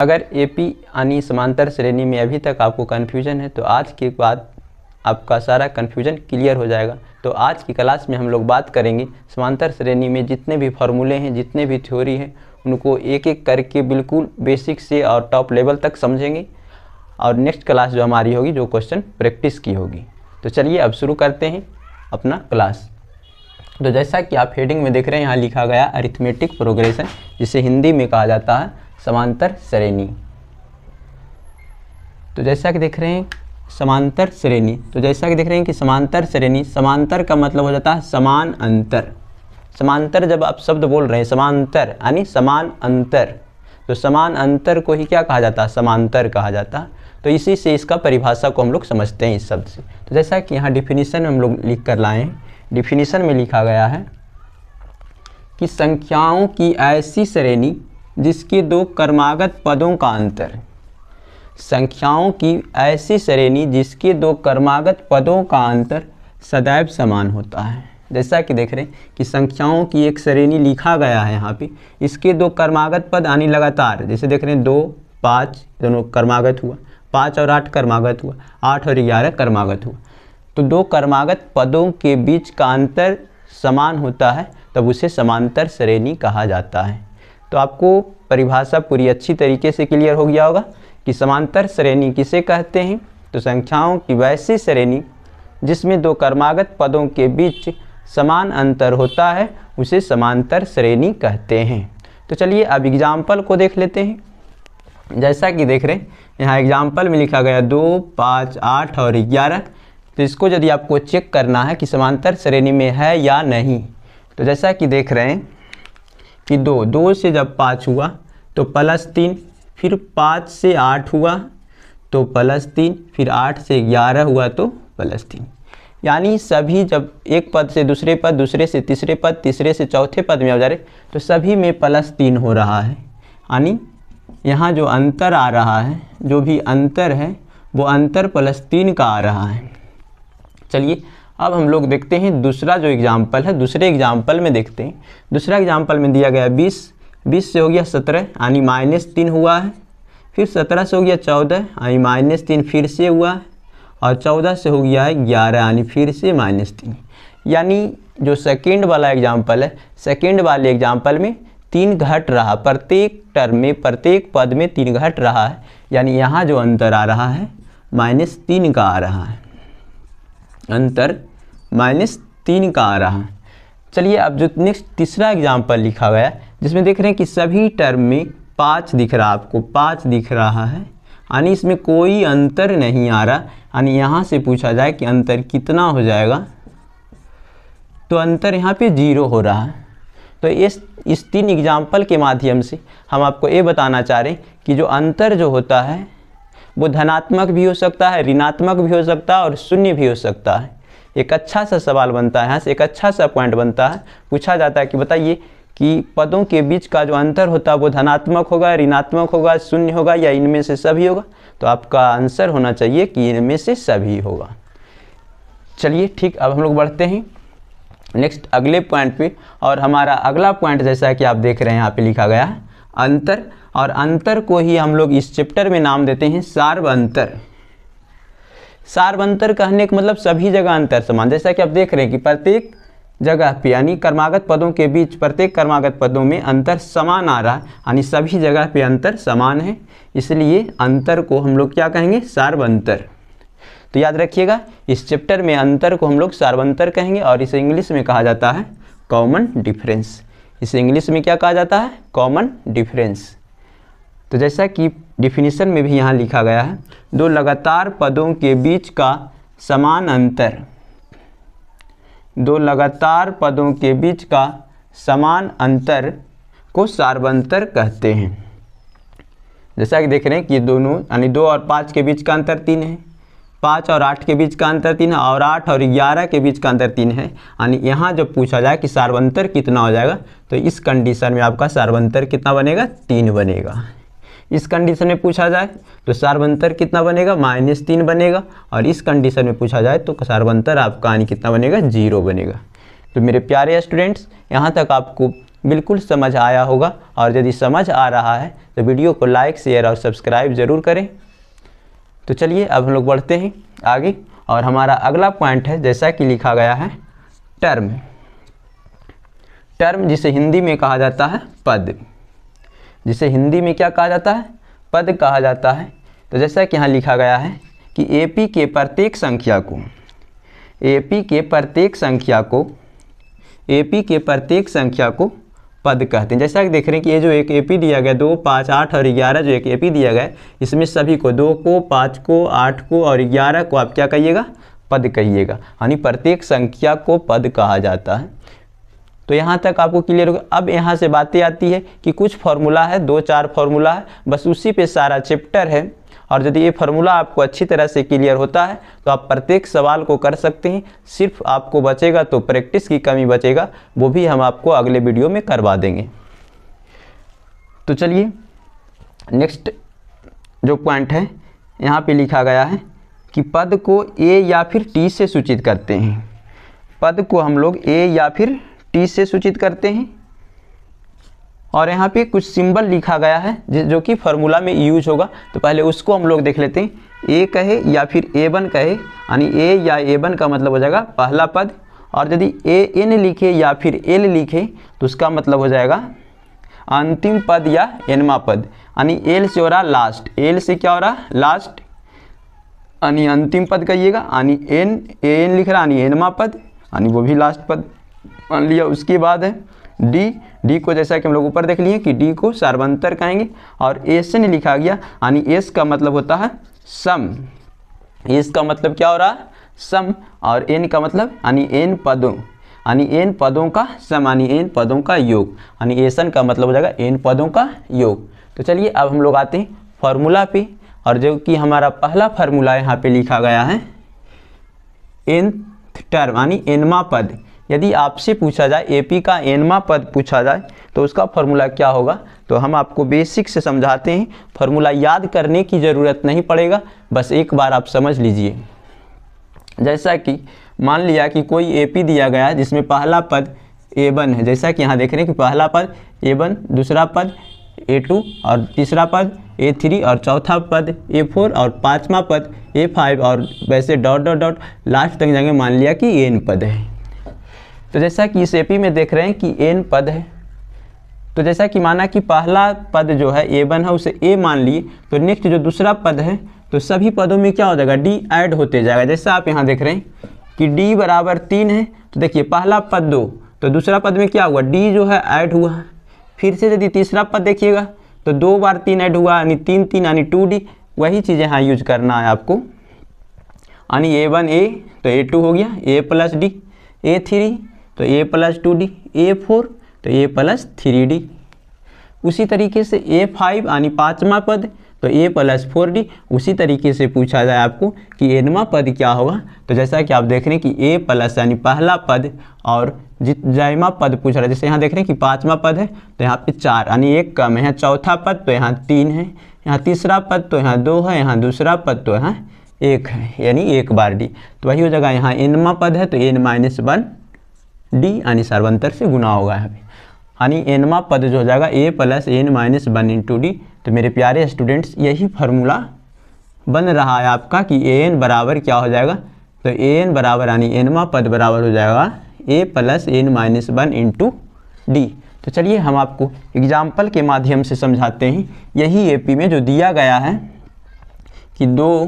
अगर एपी यानी समांतर श्रेणी में अभी तक आपको कन्फ्यूजन है तो आज के बाद आपका सारा कन्फ्यूजन क्लियर हो जाएगा। तो आज की क्लास में हम लोग बात करेंगे समांतर श्रेणी में जितने भी फॉर्मूले हैं, जितने भी थ्योरी हैं, उनको एक एक करके बिल्कुल बेसिक से और टॉप लेवल तक समझेंगे। और नेक्स्ट क्लास जो हमारी होगी जो क्वेश्चन प्रैक्टिस की होगी। तो चलिए अब शुरू करते हैं अपना क्लास। तो जैसा कि आप हेडिंग में देख रहे हैं, यहाँ लिखा गया अरिथमेटिक प्रोग्रेशन, जिसे हिंदी में कहा जाता है समांतर श्रेणी। तो जैसा कि देख रहे हैं समांतर श्रेणी, तो जैसा कि देख रहे हैं कि समांतर श्रेणी, समांतर का मतलब हो जाता है समान अंतर। समांतर जब आप शब्द बोल रहे हैं समांतर यानी समान अंतर, तो समान अंतर को ही क्या कहा जाता है, समांतर कहा जाता है। तो इसी से इसका परिभाषा को हम लोग समझते हैं इस शब्द से। तो जैसा कि यहाँ डिफिनीशन हम लोग लिख कर लाए हैं, डिफिनीशन में लिखा गया है कि संख्याओं की ऐसी श्रेणी जिसके दो क्रमागत पदों का अंतर, संख्याओं की ऐसी श्रेणी जिसके दो क्रमागत पदों का अंतर सदैव समान होता है। जैसा कि देख रहे हैं कि संख्याओं की एक श्रेणी लिखा गया है यहाँ पे, इसके दो क्रमागत पद यानी लगातार, जैसे देख रहे हैं 2, 5 दोनों क्रमागत हुआ, 5 और 8 क्रमागत हुआ, 8 और 11 क्रमागत हुआ। तो दो क्रमागत पदों के बीच का अंतर समान होता है, तब उसे समांतर श्रेणी कहा जाता है। तो आपको परिभाषा पूरी अच्छी तरीके से क्लियर हो गया होगा कि समांतर श्रेणी किसे कहते हैं। तो संख्याओं की वैसी श्रेणी जिसमें दो क्रमागत पदों के बीच समान अंतर होता है उसे समांतर श्रेणी कहते हैं। तो चलिए अब एग्जाम्पल को देख लेते हैं। जैसा कि देख रहे हैं यहाँ एग्जाम्पल में लिखा गया 2, 5, 8 और 11। तो इसको यदि आपको चेक करना है कि समांतर श्रेणी में है या नहीं, तो जैसा कि देख रहे हैं कि 2 से जब 5 हुआ तो +3, फिर 5 से 8 हुआ तो +3, फिर 8 से 11 हुआ तो +3। यानी सभी जब एक पद से दूसरे पद, दूसरे से तीसरे पद, तीसरे से चौथे पद में आ जा रहे तो सभी में +3 हो रहा है। यानी यहाँ जो अंतर आ रहा है, जो भी अंतर है वो अंतर +3 का आ रहा है। चलिए अब हम लोग देखते हैं दूसरा जो एग्जाम्पल है, दूसरे एग्जाम्पल में देखते हैं। दूसरा एग्जाम्पल में दिया गया 20 से हो गया 17 यानी -3 हुआ है, फिर 17 से हो गया 14 यानी -3 फिर से हुआ है, और 14 से हो गया है 11 यानी फिर से -3। यानी जो सेकेंड वाला एग्जाम्पल है, सेकेंड वाले एग्जाम्पल में 3 घट रहा, प्रत्येक टर्म में प्रत्येक पद में 3 घट रहा है। यानी यहाँ जो अंतर आ रहा है -3 का आ रहा है, अंतर -3 का आ रहा है। चलिए अब जो नेक्स्ट तीसरा एग्जाम्पल लिखा गया जिसमें देख रहे हैं कि सभी टर्म में 5 दिख रहा, आपको 5 दिख रहा है, यानी इसमें कोई अंतर नहीं आ रहा। यानी यहाँ से पूछा जाए कि अंतर कितना हो जाएगा, तो अंतर यहाँ पे 0 हो रहा है। तो इस 3 एग्जाम्पल के माध्यम से हम आपको ये बताना चाह रहे हैं कि जो अंतर जो होता है वो धनात्मक भी हो सकता है, ऋणात्मक भी हो सकता है और शून्य भी हो सकता है। एक अच्छा सा सवाल बनता है, यहाँ से एक अच्छा सा पॉइंट बनता है, पूछा जाता है कि बताइए कि पदों के बीच का जो अंतर होता है वो धनात्मक होगा, ऋणात्मक होगा, शून्य होगा या इनमें से सभी होगा। तो आपका आंसर होना चाहिए कि इनमें से सभी होगा। चलिए ठीक, अब हम लोग बढ़ते हैं नेक्स्ट अगले पॉइंट पे। और हमारा अगला पॉइंट जैसा कि आप देख रहे हैं यहाँ पे लिखा गया है अंतर, और अंतर को ही हम लोग इस चैप्टर में नाम देते हैं सार्वअंतर। सार्वअंतर कहने का मतलब सभी जगह अंतर समान। जैसा कि आप देख रहे हैं कि प्रत्येक जगह पे यानी क्रमागत पदों के बीच प्रत्येक क्रमागत पदों में अंतर समान आ रहा है, यानी सभी जगह पे अंतर समान है, इसलिए अंतर को हम लोग क्या कहेंगे, सार्वअंतर। तो याद रखिएगा इस चैप्टर में अंतर को हम लोग सार्वअंतर कहेंगे, और इसे इंग्लिश में कहा जाता है कॉमन डिफरेंस। इसे इंग्लिश में क्या कहा जाता है, कॉमन डिफरेंस। तो जैसा कि डिफिनीशन में भी यहाँ लिखा गया है, दो लगातार पदों के बीच का समान अंतर, दो लगातार पदों के बीच का समान अंतर को सार्वअंतर कहते हैं। जैसा कि देख रहे हैं कि दोनों यानी 2 और 5 के बीच का अंतर 3 है, 5 और 8 के बीच का अंतर 3 है, और 8 और 11 के बीच का अंतर 3 है। यानी यहाँ जब पूछा जाए कि सार्वअंतर कितना हो जाएगा, तो इस कंडीशन में आपका सार्वअंतर कितना बनेगा, 3 बनेगा। इस कंडीशन में पूछा जाए तो सार्वअंतर कितना बनेगा, -3 बनेगा, और इस कंडीशन में पूछा जाए तो सार्वअंतर आपका यानी कितना बनेगा, 0 बनेगा। तो मेरे प्यारे स्टूडेंट्स, यहाँ तक आपको बिल्कुल समझ आया होगा, और यदि समझ आ रहा है तो वीडियो को लाइक, शेयर और सब्सक्राइब ज़रूर करें। तो चलिए अब हम लोग बढ़ते हैं आगे, और हमारा अगला पॉइंट है जैसा कि लिखा गया है टर्म। टर्म जिसे हिंदी में कहा जाता है पद, जिसे हिंदी में क्या कहा जाता है? पद कहा जाता है। तो जैसा कि यहाँ लिखा गया है कि एपी के प्रत्येक संख्या को, एपी के प्रत्येक संख्या को, एपी के प्रत्येक संख्या को पद कहते हैं। जैसा कि देख रहे हैं कि ये जो एक एपी दिया गया 2, 5, 8 और 11 जो एक एपी दिया गया है, इसमें सभी को 2 को, 5 को, 8 को और 11 को आप क्या कहिएगा? पद कहिएगा, यानी प्रत्येक संख्या को पद कहा जाता है। तो यहाँ तक आपको क्लियर होगा। अब यहाँ से बातें आती है कि कुछ फार्मूला है, 2-4 फार्मूला है, बस उसी पे सारा चैप्टर है। और यदि ये फार्मूला आपको अच्छी तरह से क्लियर होता है तो आप प्रत्येक सवाल को कर सकते हैं। सिर्फ आपको बचेगा तो प्रैक्टिस की कमी बचेगा, वो भी हम आपको अगले वीडियो में करवा देंगे। तो चलिए नेक्स्ट जो पॉइंट है यहाँ पे लिखा गया है कि पद को ए या फिर टी से सूचित करते हैं। पद को हम लोग ए या फिर टी से सूचित करते हैं, और यहाँ पे कुछ सिंबल लिखा गया है जो कि फार्मूला में यूज होगा। तो पहले उसको हम लोग देख लेते हैं। ए कहे या फिर A1 कहे, यानी ए या A1 का मतलब हो जाएगा पहला पद, और यदि AN लिखे या फिर L लिखे तो उसका मतलब हो जाएगा अंतिम पद या एनवा पद। यानी L से हो रहा लास्ट, L से क्या हो रहा लास्ट, यानी अंतिम पद कहिएगा। यानी AN लिख रहा, यानी एनवा पद, यानी वो भी लास्ट पद मान लिया। उसके बाद है डी को जैसा कि हम लोग ऊपर देख लिए कि डी को सार्वंतर कहेंगे, और एस ने लिखा गया, यानी एस का मतलब होता है सम। एस का मतलब क्या हो रहा है? सम। और एन का मतलब यानी एन पदों, यानी एन पदों का सम, यानी एन पदों का योग, यानी एसन का मतलब हो जाएगा एन पदों का योग। तो चलिए अब हम लोग आते हैं फार्मूला पे, और जो कि हमारा पहला फार्मूला यहाँ पे लिखा गया है एन टर्म, यानी एनवा पद। यदि आपसे पूछा जाए एपी का एनवा पद पूछा जाए तो उसका फार्मूला क्या होगा, तो हम आपको बेसिक से समझाते हैं। फार्मूला याद करने की ज़रूरत नहीं पड़ेगा, बस एक बार आप समझ लीजिए। जैसा कि मान लिया कि कोई एपी दिया गया है जिसमें पहला पद A1 है, जैसा कि यहाँ देख रहे हैं कि पहला पद A1, दूसरा पद A2 और तीसरा पद A3 और चौथा पद A4 और पाँचवा पद A5, और वैसे डॉट डॉट डॉट लास्ट तक जाएंगे। मान लिया कि N पद है। तो जैसा कि इस एपी में देख रहे हैं कि N पद है, तो जैसा कि माना कि पहला पद जो है A1 है उसे A मान लिए, तो नेक्स्ट जो दूसरा पद है तो सभी पदों में क्या हो जाएगा? D ऐड होते जाएगा। जैसा आप यहाँ देख रहे हैं कि D बराबर 3 है, तो देखिए पहला पद 2, तो दूसरा पद में क्या हुआ? D जो है ऐड हुआ। फिर से यदि तीसरा पद देखिएगा तो 2 बार 3 ऐड हुआ, यानी 3 3 यानी 2D। वही चीज़ यहाँ यूज करना है आपको, यानी A1 A तो A2 हो गया A प्लस D, A3 तो A प्लस 2D, A4 तो A प्लस 3D। उसी तरीके से A5 यानी पाँचवा पद तो A प्लस 4D। उसी तरीके से पूछा जाए आपको कि एनवा पद क्या होगा, तो जैसा कि आप देख रहे हैं कि A प्लस यानी पहला पद, और जयमा पद पूछ रहा है। जैसे यहाँ देख रहे हैं कि पाँचवा पद है तो यहाँ पे 4 यानी 1 कम है, यहाँ चौथा पद तो यहाँ 3 है, यहाँ तीसरा पद तो यहाँ 2 है, यहाँ दूसरा पद तो यहाँ 1 है, यानी 1 बार D। तो वही हो जाएगा, यहाँ एनवा पद है तो N-1 D यानी सार्वंतर से गुना होगा यहाँ पे, यानी एनवा पद जो हो जाएगा A plus N-1 into D। तो मेरे प्यारे स्टूडेंट्स यही फार्मूला बन रहा है आपका कि AN बराबर क्या हो जाएगा, तो AN बराबर यानी एनवा पद बराबर हो जाएगा A plus N-1 into D। तो चलिए हम आपको एग्जाम्पल के माध्यम से समझाते हैं। यही एपी में जो दिया गया है कि 2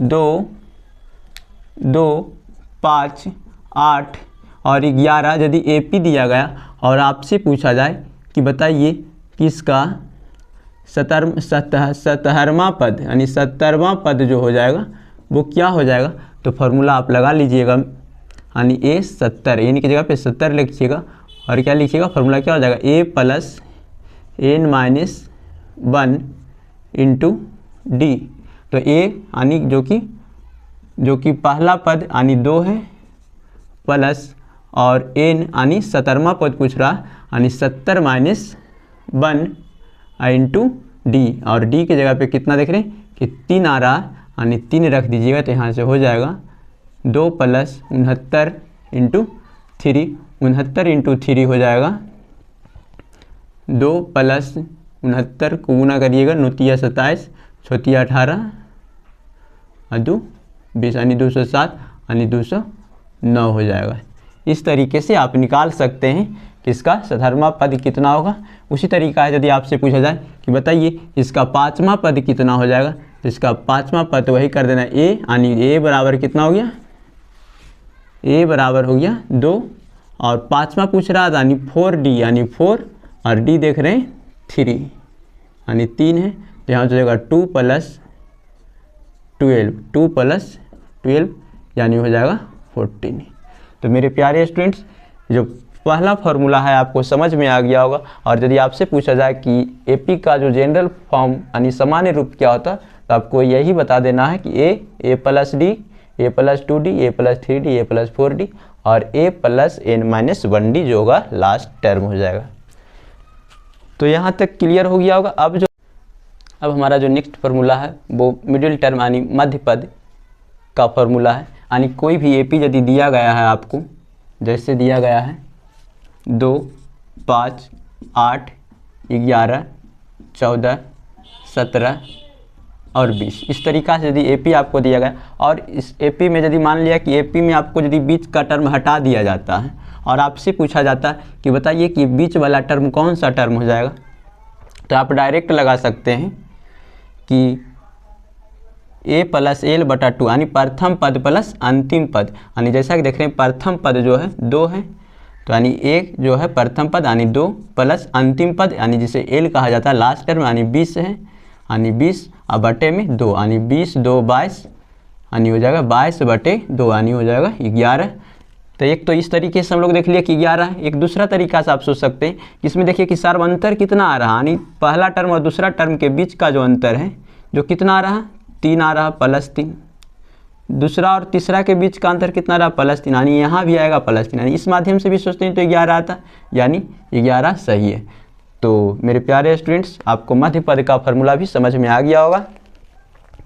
2 2 5 8 और 11 यदि एपी दिया गया और आपसे पूछा जाए कि बताइए कि इसका 70वां पद यानी 70वां पद जो हो जाएगा वो क्या हो जाएगा, तो फार्मूला आप लगा लीजिएगा, यानी A 70, यानी की जगह पे 70 लिखिएगा, और क्या लिखिएगा फार्मूला क्या हो जाएगा A plus N-1 into D। तो A यानी जो कि पहला पद यानी 2 है, प्लस और N यानी 70वां पद पूछ रहा यानी 70 माइनस 1 इंटू D, और D की जगह पे कितना देख रहे हैं कि 3 आ रहा, यानी 3 रख दीजिएगा तो यहाँ से हो जाएगा 2 प्लस 69 इंटू 3, 69 इंटू 3 हो जाएगा 2 प्लस 69 को गुना करिएगा, 9 तिया 27, 6 तिया 18 और 2 20 यानी 207 यानी 209 हो जाएगा। इस तरीके से आप निकाल सकते हैं कि इसका सधर्मा पद कितना होगा। उसी तरीका है यदि आपसे पूछा जाए कि बताइए इसका पाँचवा पद कितना हो जाएगा, तो इसका पाँचवा पद वही कर देना ए, यानी ए बराबर कितना हो गया, ए बराबर हो गया 2 और पाँचवा पूछ रहा था यानी 4d यानी 4 और d देख रहे हैं 3 यानी 3 है, तो यहाँ हो जाएगा 2 प्लस 12 यानी हो जाएगा 14। तो मेरे प्यारे स्टूडेंट्स, जो पहला फार्मूला है आपको समझ में आ गया होगा। और यदि आपसे पूछा जाए कि एपी का जो जनरल फॉर्म यानी सामान्य रूप क्या होता है, तो आपको यही बता देना है कि ए प्लस डी, ए प्लस 2d, ए प्लस 3d, ए प्लस 4d और ए प्लस n-1d जो होगा लास्ट टर्म हो जाएगा। तो यहाँ तक क्लियर हो गया होगा। अब हमारा जो नेक्स्ट फार्मूला है वो मिडिल टर्म यानी मध्य पद का फार्मूला है। यानी कोई भी एपी यदि दिया गया है आपको, जैसे दिया गया है 2, 5, 8, 11, 14, 17 और 20, इस तरीक़ा से यदि एपी आपको दिया गया और इस एपी में यदि मान लिया कि एपी में आपको यदि बीच का टर्म हटा दिया जाता है और आपसे पूछा जाता है कि बताइए कि बीच वाला टर्म कौन सा टर्म हो जाएगा, तो आप डायरेक्ट लगा सकते हैं कि ए प्लस एल बटा 2 यानी प्रथम पद प्लस अंतिम पद। यानी जैसा कि देख रहे हैं प्रथम पद जो है 2 है, तो यानी एक जो है प्रथम पद यानी 2 प्लस अंतिम पद यानी जिसे एल कहा जाता है लास्ट टर्म यानी 20 है, यानी 20 और बटे में 2 यानी 20 2 22 यानी हो जाएगा 22 बटे 2 यानी हो जाएगा 11। तो एक तो इस तरीके से हम लोग देख लिया कि 11 है। एक दूसरा तरीका से आप सोच सकते हैं, इसमें देखिए कि सर्व अंतर कितना आ रहा, यानी पहला टर्म और दूसरा टर्म के बीच का जो अंतर है जो कितना आ रहा, 3 आ रहा +3। दूसरा और तीसरा के बीच का अंतर कितना रहा, +3, यानी यहाँ भी आएगा +3, यानी इस माध्यम से भी सोचते हैं तो 11 आता, यानी 11 सही है। तो मेरे प्यारे स्टूडेंट्स, आपको मध्य पद का फार्मूला भी समझ में आ गया होगा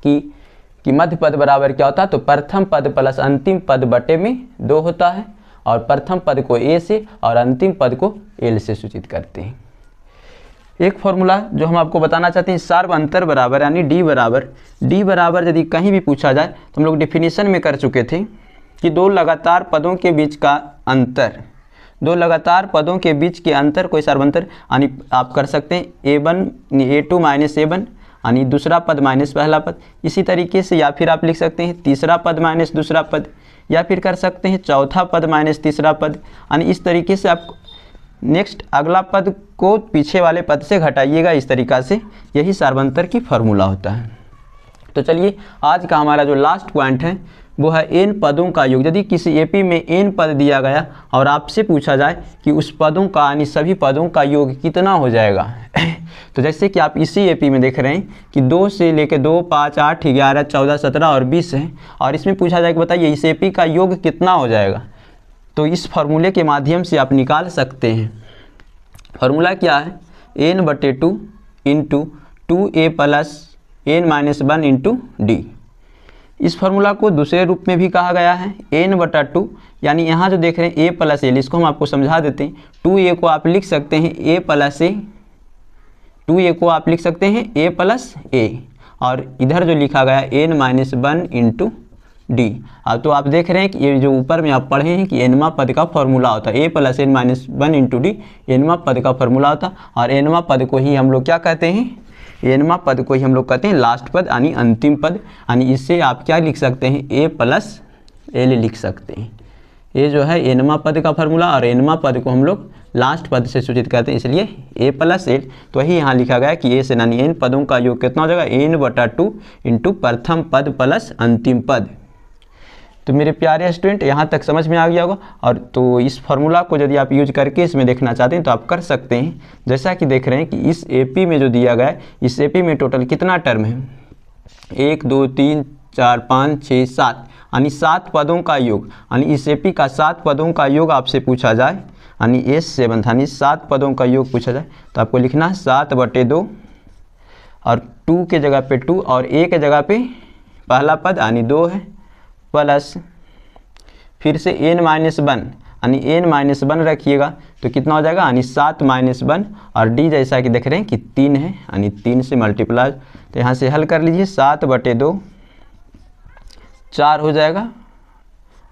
कि मध्य पद बराबर क्या होता है, तो प्रथम पद प्लस अंतिम पद बटे में 2 होता है और प्रथम पद को ए से और अंतिम पद को एल से सूचित करते हैं। एक फॉर्मूला जो हम आपको बताना चाहते हैं, सार्व अंतर बराबर यानी डी बराबर यदि कहीं भी पूछा जाए तो हम लोग डेफिनेशन में कर चुके थे कि दो लगातार पदों के बीच का अंतर, दो लगातार पदों के बीच के अंतर कोई सार्वंतर, यानी आप कर सकते हैं a1 a2 माइनस a1 यानी दूसरा पद माइनस पहला पद। इसी तरीके से या फिर आप लिख सकते हैं तीसरा पद माइनस दूसरा पद, या फिर कर सकते हैं चौथा पद माइनस तीसरा पद। यानी इस तरीके से आप नेक्स्ट अगला पद को पीछे वाले पद से घटाइएगा, इस तरीक़ा से यही सार्वंतर की फार्मूला होता है। तो चलिए आज का हमारा जो लास्ट पॉइंट है वो है n पदों का योग। यदि किसी एपी में n पद दिया गया और आपसे पूछा जाए कि उस पदों का यानी सभी पदों का योग कितना हो जाएगा तो जैसे कि आप इसी एपी में देख रहे हैं कि 2 से लेकर 2, 5, 8, 11, 14, 17 और 20 है और इसमें पूछा जाए कि बताइए इस एपी का योग कितना हो जाएगा, तो इस फार्मूले के माध्यम से आप निकाल सकते हैं। फार्मूला क्या है, n/2 into 2a plus n-1 into D. इस फार्मूला को दूसरे रूप में भी कहा गया है n/2, यानी यहाँ जो देख रहे हैं a प्लस एल, इसको हम आपको समझा देते हैं। 2a को आप लिख सकते हैं a प्लस ए, 2a को आप लिख सकते हैं a प्लस ए, और इधर जो लिखा गया n-1 इंटू डी। अब तो आप देख रहे हैं कि ये जो ऊपर में आप पढ़े हैं कि nवां पद का फॉर्मूला होता है a plus n-1 into D, nवां पद का फॉर्मूला होता है। और nवां पद को ही हम लोग क्या कहते हैं, nवां पद को ही हम लोग कहते हैं लास्ट पद यानी अंतिम पद। यानी इससे आप क्या लिख सकते हैं, a प्लस एल लिख सकते हैं। ये जो है nवां पद का फार्मूला और nवां पद को हम लोग लास्ट पद से सूचित करते हैं, इसलिए a प्लस एल। तो वही यहाँ लिखा गया कि a से यानी n पदों का योग कितना हो जाएगा, n/2 इंटू प्रथम पद प्लस अंतिम पद। तो मेरे प्यारे स्टूडेंट यहाँ तक समझ में आ गया होगा। और तो इस फार्मूला को यदि आप यूज करके इसमें देखना चाहते हैं तो आप कर सकते हैं। जैसा कि देख रहे हैं कि इस एपी में जो दिया गया है, इस एपी में टोटल कितना टर्म है, 1 2 3 4 5 6 7, यानी 7 पदों का योग। यानी इस एपी का 7 पदों का योग आपसे पूछा जाए, यानी S7 यानी 7 पदों का योग पूछा जाए, तो आपको लिखना है 7/2 और 2 के जगह पे 2 और a के जगह पे पहला पद यानी 2 है, प्लस फिर से n-1 यानी n-1 रखिएगा तो कितना हो जाएगा, यानी 7-1, और d जैसा कि देख रहे हैं कि 3 है, यानी 3 से मल्टीप्लाई। तो यहाँ से हल कर लीजिए, 7/2 4 हो जाएगा,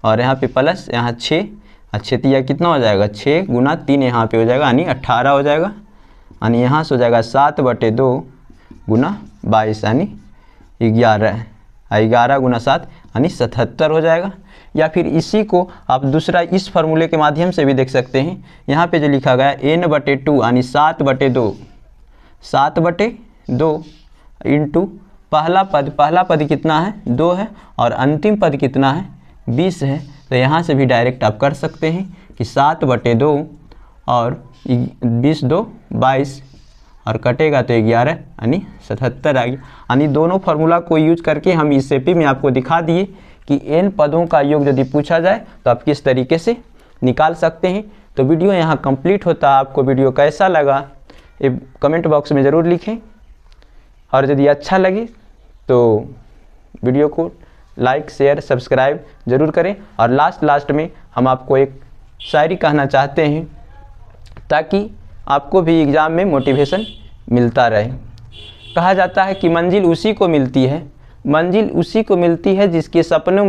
और यहाँ पे प्लस यहाँ 6, अच्छे तिया कितना हो जाएगा, 6 गुना 3 यहाँ पे हो जाएगा, यानी 18 हो जाएगा। यानी यहाँ से हो जाएगा 7/2 गुना 22, यानी 11, 11 गुना 7 यानी 77 हो जाएगा। या फिर इसी को आप दूसरा इस फार्मूले के माध्यम से भी देख सकते हैं। यहाँ पे जो लिखा गया n/2 यानी 7/2, 7/2 इंटू पहला पद कितना है, 2 है, और अंतिम पद कितना है, 20 है। तो यहाँ से भी डायरेक्ट आप कर सकते हैं कि 7/2 और 20×2 22, और कटेगा तो 11 यानी 77 आ गया। यानी दोनों फार्मूला को यूज करके हम इस एपी में आपको दिखा दिए कि n पदों का योग यदि पूछा जाए तो आप किस तरीके से निकाल सकते हैं। तो वीडियो यहाँ कंप्लीट होता है। आपको वीडियो कैसा लगा ये कमेंट बॉक्स में ज़रूर लिखें, और यदि अच्छा लगे तो वीडियो को लाइक शेयर सब्सक्राइब ज़रूर करें। और लास्ट में हम आपको एक शायरी कहना चाहते हैं ताकि आपको भी एग्ज़ाम में मोटिवेशन मिलता रहे। कहा जाता है कि मंजिल उसी को मिलती है, मंजिल उसी को मिलती है जिसके सपनों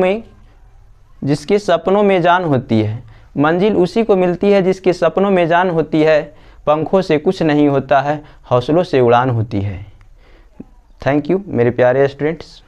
में जान होती है, मंजिल उसी को मिलती है जिसके सपनों में जान होती है, पंखों से कुछ नहीं होता है, हौसलों से उड़ान होती है। थैंक यू मेरे प्यारे स्टूडेंट्स।